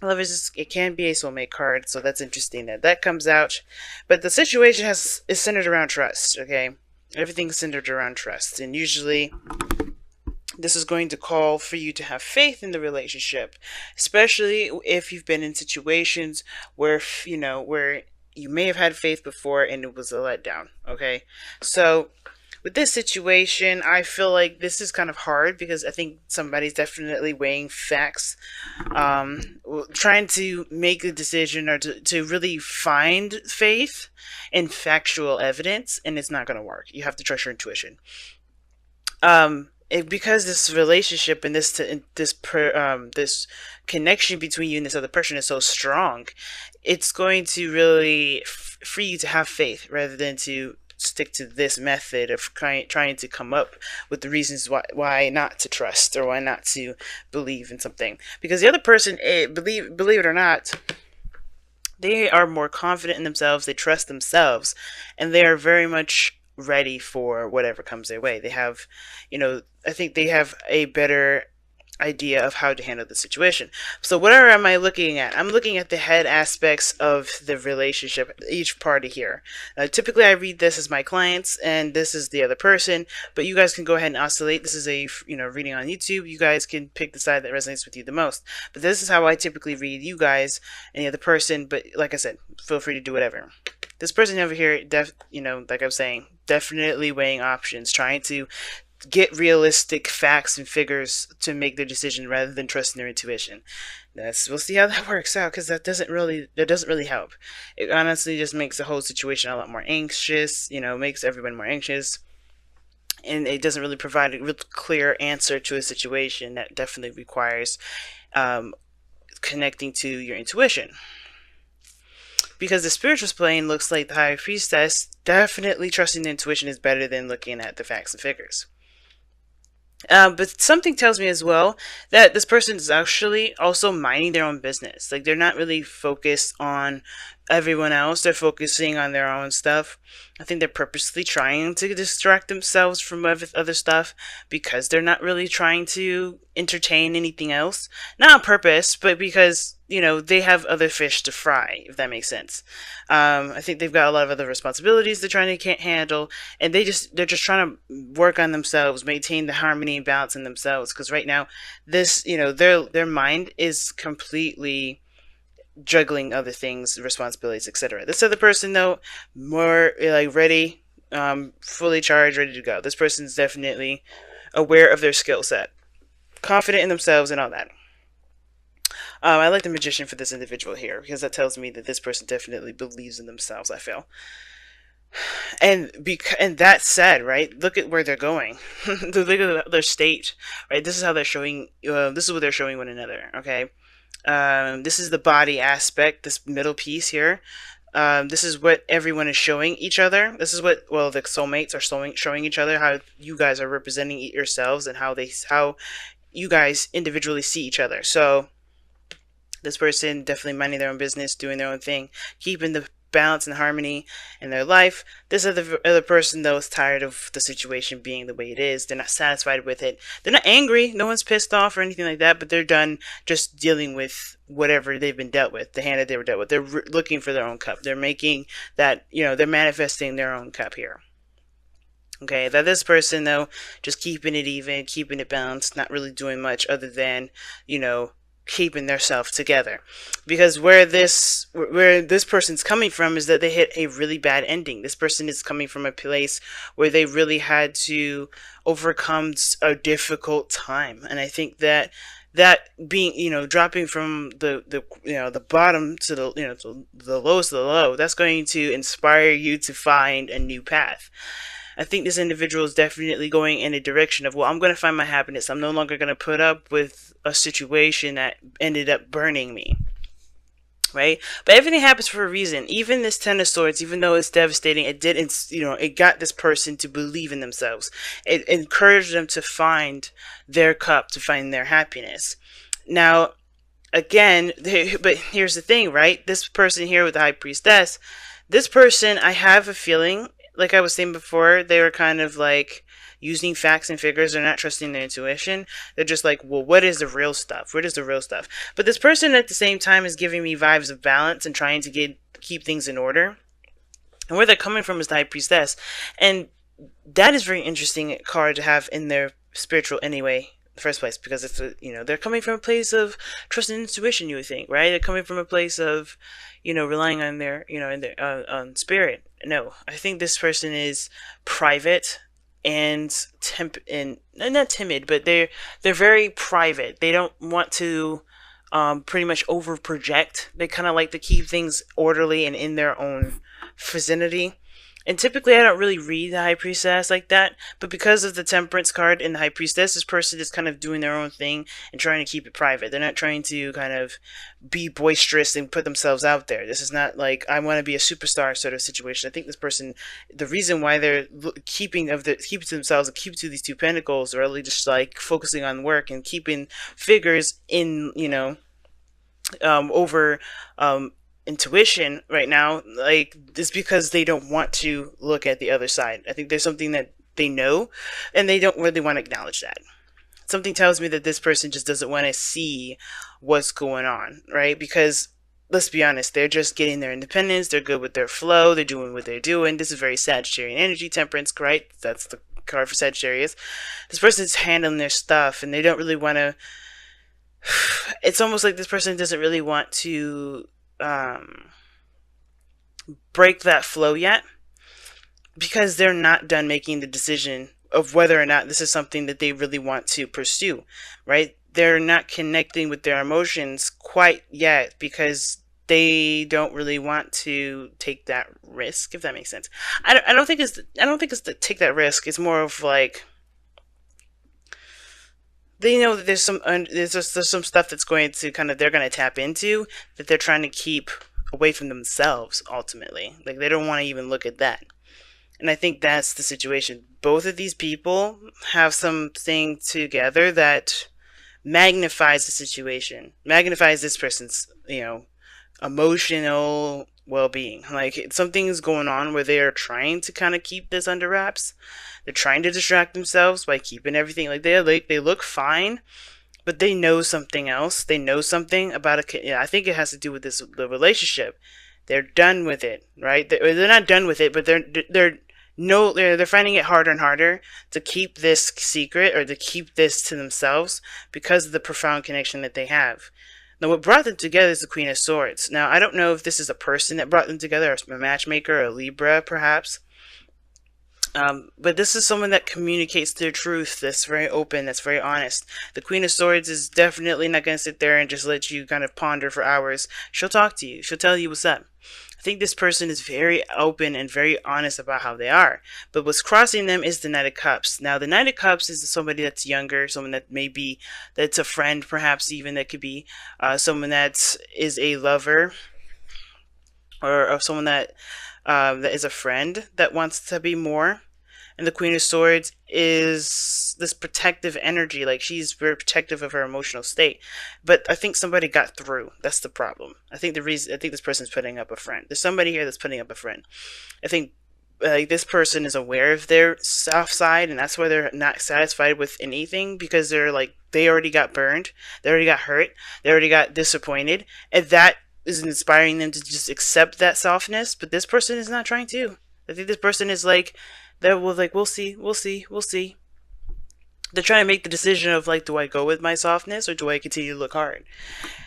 Lovers, it can be a soulmate card, so that's interesting that that comes out. But the situation is centered around trust. Okay, everything's centered around trust, and usually this is going to call for you to have faith in the relationship, especially if you've been in situations where where you may have had faith before and it was a letdown. Okay, so with this situation, I feel like this is kind of hard because I think somebody's definitely weighing facts, um, trying to make a decision or to really find faith in factual evidence, and it's not going to work. You have to trust your intuition. Because this relationship and this connection between you and this other person is so strong, it's going to really free you to have faith rather than to stick to this method of trying to come up with the reasons why not to trust or why not to believe in something, because the other person, believe it or not, they are more confident in themselves, they trust themselves, and they are very much ready for whatever comes their way. They have, I think they have a better idea of how to handle the situation. So whatever am I looking at? I'm looking at the head aspects of the relationship, each party here. Typically I read this as my clients and this is the other person, but you guys can go ahead and oscillate. This is a reading on YouTube. You guys can pick the side that resonates with you the most. But this is how I typically read you guys and the other person, but like I said, feel free to do whatever. This person over here, like I was saying, definitely weighing options, trying to get realistic facts and figures to make their decision rather than trusting their intuition. We'll see how that works out, because that doesn't really help. It honestly just makes the whole situation a lot more anxious. Makes everyone more anxious, and it doesn't really provide a real clear answer to a situation that definitely requires um, connecting to your intuition. Because the spiritual plane looks like the high priestess, definitely trusting the intuition is better than looking at the facts and figures. But something tells me as well that this person is actually also minding their own business. Like, they're not really focused on everyone else. They're focusing on their own stuff. I think they're purposely trying to distract themselves from other stuff because they're not really trying to entertain anything else. Not on purpose, but because they have other fish to fry, if that makes sense. I think they've got a lot of other responsibilities they're trying to can't handle, and they're just trying to work on themselves, maintain the harmony and balance in themselves. Because right now, this their mind is completely juggling other things, responsibilities, etc. This other person, though, more like ready, fully charged, ready to go. This person's definitely aware of their skill set, confident in themselves, and all that. I like the magician for this individual here because that tells me that this person definitely believes in themselves. I feel, and that said, right? Look at where they're going. Look at their state, right? This is how they're showing. This is what they're showing one another. Okay. This is the body aspect. This middle piece here. This is what everyone is showing each other. This is what, well, the soulmates are showing each other, how you guys are representing yourselves and how you guys individually see each other. So this person definitely minding their own business, doing their own thing, keeping the balance and harmony in their life. This other person, though, is tired of the situation being the way it is. They're not satisfied with it. They're not angry. No one's pissed off or anything like that, but they're done just dealing with whatever they've been dealt with, the hand that they were dealt with. They're looking for their own cup. They're making that, they're manifesting their own cup here. Okay, that this person, though, just keeping it even, keeping it balanced, not really doing much other than, keeping their self together. Because where this person's coming from is that they hit a really bad ending. This person is coming from a place where they really had to overcome a difficult time, and I think that being, dropping from the bottom to to the lowest of the low, that's going to inspire you to find a new path. I think this individual is definitely going in a direction of, well, I'm going to find my happiness. I'm no longer going to put up with a situation that ended up burning me. Right? But everything happens for a reason. Even this Ten of Swords, even though it's devastating, it got this person to believe in themselves. It encouraged them to find their cup, to find their happiness. Now, again, but here's the thing, right? This person here with the High Priestess, this person, I have a feeling, like I was saying before, they were kind of like using facts and figures. They're not trusting their intuition. They're just like, well, what is the real stuff? What is the real stuff? But this person at the same time is giving me vibes of balance and trying to keep things in order. And where they're coming from is the High Priestess. And that is very interesting card to have in their spiritual anyway, in the first place, because it's they're coming from a place of trust and intuition. You would think, right? They're coming from a place of relying on their in their on spirit. No, I think this person is private and not timid, but they're very private. They don't want to pretty much over project. They kind of like to keep things orderly and in their own vicinity. And typically I don't really read the High Priestess like that, but because of the Temperance card in the High Priestess, this person is kind of doing their own thing and trying to keep it private. They're not trying to kind of be boisterous and put themselves out there. This is not like, I want to be a superstar sort of situation. I think this person, the reason why they're keeping to themselves and keep to these 2 pentacles, or really just like focusing on work and keeping figures in, over intuition right now, like, is because they don't want to look at the other side. I think there's something that they know and they don't really want to acknowledge that. Something tells me that this person just doesn't want to see what's going on, right? Because let's be honest, they're just getting their independence, they're good with their flow, they're doing what they're doing. This is very Sagittarian energy, Temperance, right? That's the card for Sagittarius. This person's handling their stuff and they don't really want to it's almost like this person doesn't really want to break that flow yet, because they're not done making the decision of whether or not this is something that they really want to pursue, right? They're not connecting with their emotions quite yet because they don't really want to take that risk, if that makes sense. I don't think it's to take that risk. It's more of like, they know that there's some stuff that's going to they're going to tap into that they're trying to keep away from themselves ultimately. Like, they don't want to even look at that. And I think that's the situation. Both of these people have something together that magnifies the situation, magnifies this person's, emotional well-being. Like, something's going on where they are trying to kind of keep this under wraps. They're trying to distract themselves by keeping everything they look fine, but they know something else. They know something about I think it has to do with the relationship. They're done with it, right? They're not done with it, but they're finding it harder and harder to keep this secret or to keep this to themselves because of the profound connection that they have. Now, what brought them together is the Queen of Swords. Now, I don't know if this is a person that brought them together, or a matchmaker, or a Libra, perhaps. But this is someone that communicates their truth, that's very open, that's very honest. The Queen of Swords is definitely not going to sit there and just let you kind of ponder for hours. She'll talk to you. She'll tell you what's up. I think this person is very open and very honest about how they are. But what's crossing them is the Knight of Cups. Now, the Knight of Cups is somebody that's younger, someone that that's a friend, perhaps even, that could be someone that is a lover, or someone that is a friend that wants to be more. And the Queen of Swords is this protective energy. Like, she's very protective of her emotional state. But I think somebody got through. That's the problem. I think this person's putting up a friend. There's somebody here that's putting up a friend. I think this person is aware of their soft side, and that's why they're not satisfied with anything, because they already got burned. They already got hurt. They already got disappointed. And that is inspiring them to just accept that softness. But this person is not trying to. I think this person is like, we'll see. They're trying to make the decision of, like, do I go with my softness or do I continue to look hard?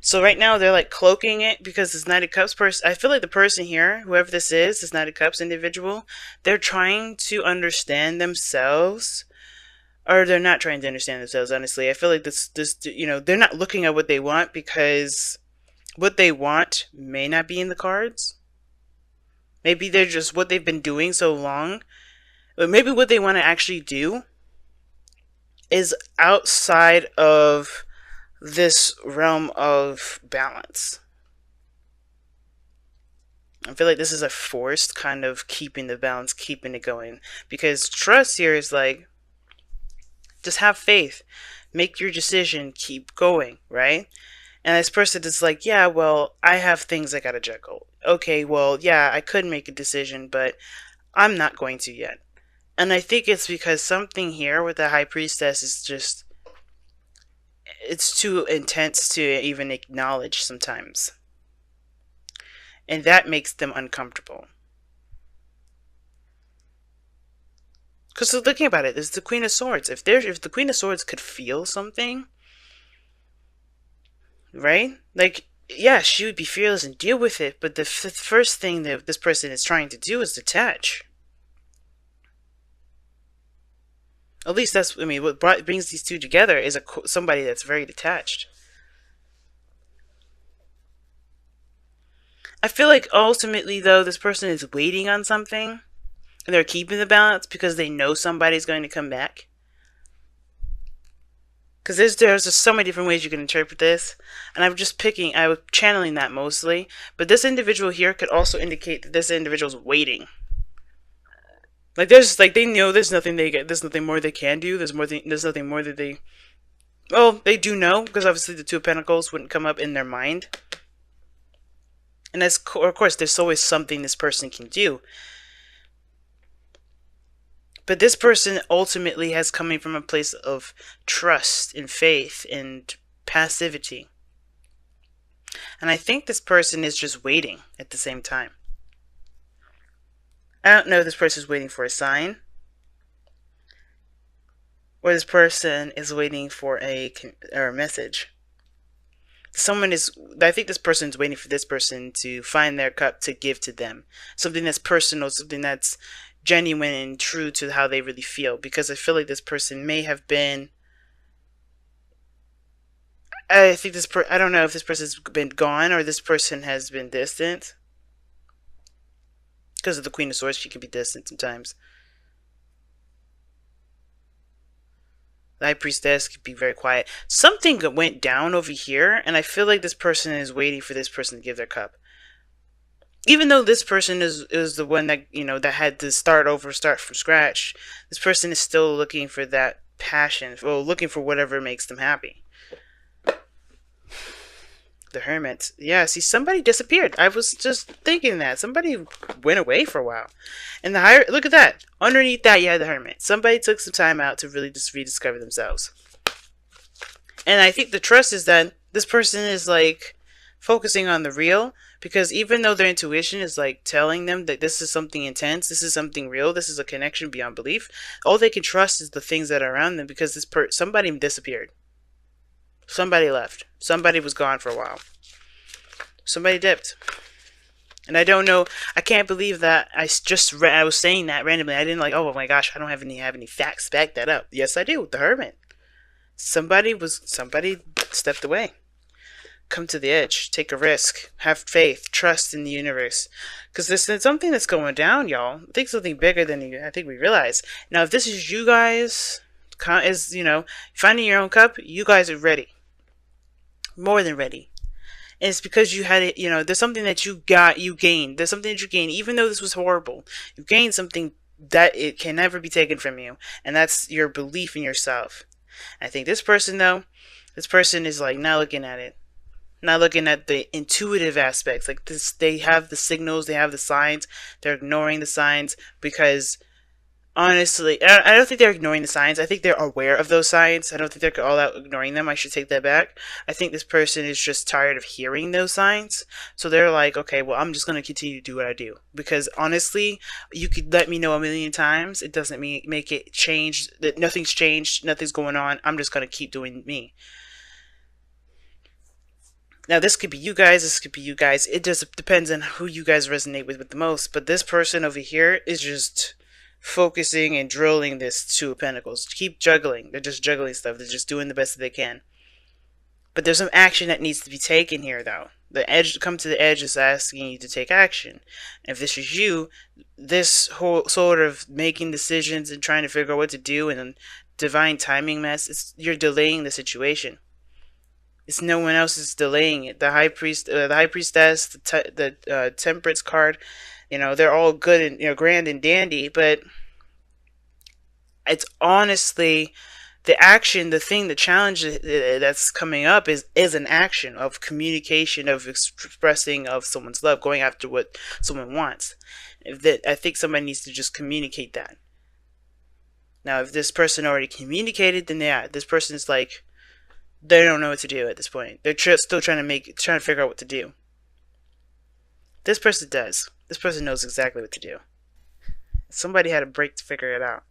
So right now they're like cloaking it, because this Knight of Cups person, I feel like the person here, whoever this is, this Knight of Cups individual, they're trying to understand themselves, or they're not trying to understand themselves, honestly. I feel like this they're not looking at what they want, because what they want may not be in the cards. Maybe they're just what they've been doing so long. But maybe what they want to actually do is outside of this realm of balance. I feel like this is a forced kind of keeping the balance, keeping it going. Because trust here is like, just have faith. Make your decision, keep going, right? And this person is like, yeah, well, I have things I gotta juggle. Okay, well, yeah, I could make a decision, but I'm not going to yet. And I think it's because something here with the high priestess is just, it's too intense to even acknowledge sometimes. And that makes them uncomfortable. Because looking about it, there's the Queen of Swords. If the Queen of Swords could feel something, right? Like, yeah, she would be fearless and deal with it, but the first thing that this person is trying to do is detach. At least that's, I mean, what brings these two together is somebody that's very detached. I feel like ultimately, though, this person is waiting on something, and they're keeping the balance because they know somebody's going to come back. Because there's just so many different ways you can interpret this, and I was channeling that mostly. But this individual here could also indicate that this individual's waiting. Like they know there's nothing more they can do. There's nothing more that they, well, they do know, because obviously the Two of Pentacles wouldn't come up in their mind. And of course, there's always something this person can do. But this person ultimately has coming from a place of trust and faith and passivity. And I think this person is just waiting at the same time. I don't know if this person is waiting for a sign, or this person is waiting for a message. I think this person is waiting for this person to find their cup to give to them. Something that's personal, something that's genuine and true to how they really feel. Because I feel like this person may have been, I don't know if this person's been gone or this person has been distant. Because of the Queen of Swords, she can be distant sometimes. The High Priestess could be very quiet. Something went down over here, and I feel like this person is waiting for this person to give their cup. Even though this person is the one that, that had to start from scratch, this person is still looking for that passion, or looking for whatever makes them happy. The Hermit. Yeah, see, somebody disappeared. I was just thinking that. Somebody went away for a while. And look at that. Underneath that, you had the Hermit. Somebody took some time out to really just rediscover themselves. And I think the trust is that this person is like focusing on the real, because even though their intuition is like telling them that this is something intense, this is something real, this is a connection beyond belief, all they can trust is the things that are around them, because somebody disappeared. Somebody left. Somebody was gone for a while. Somebody dipped. And I don't know. I can't believe that I was saying that randomly. I didn't oh my gosh, I don't have any facts to back that up. Yes, I do. The Hermit. Somebody stepped away. Come to the edge. Take a risk. Have faith. Trust in the universe. Because there's something that's going down, y'all. I think something bigger than I think we realize. Now, if this is you guys, finding your own cup, you guys are ready. More than ready. And it's because you had it, there's something that you gained. There's something that you gained, even though this was horrible. You gained something that it can never be taken from you. And that's your belief in yourself. I think this person is like not looking at it. Not looking at the intuitive aspects. Like this, they have the signals, they have the signs. They're ignoring the signs because, honestly, I don't think they're ignoring the signs. I think they're aware of those signs. I don't think they're all out ignoring them. I should take that back. I think this person is just tired of hearing those signs. So they're like, okay, well, I'm just going to continue to do what I do. Because honestly, you could let me know a million times. It doesn't make it change. That nothing's changed. Nothing's going on. I'm just going to keep doing me. Now, this could be you guys. This could be you guys. It just depends on who you guys resonate with the most. But this person over here is just focusing and drilling this Two of Pentacles. Keep juggling. They're just juggling stuff. They're just doing the best that they can. But there's some action that needs to be taken here, though. Come to the edge is asking you to take action. And if this is you, this whole sort of making decisions and trying to figure out what to do and divine timing mess, you're delaying the situation. It's no one else is delaying it. The High Priestess, the Temperance card, they're all good and grand and dandy, but it's honestly the action, the challenge that's coming up is an action of communication, of expressing of someone's love, going after what someone wants. I think somebody needs to just communicate that. Now, if this person already communicated, then yeah, this person's like, they don't know what to do at this point. They're still trying to figure out what to do. This person does. This person knows exactly what to do. Somebody had a break to figure it out.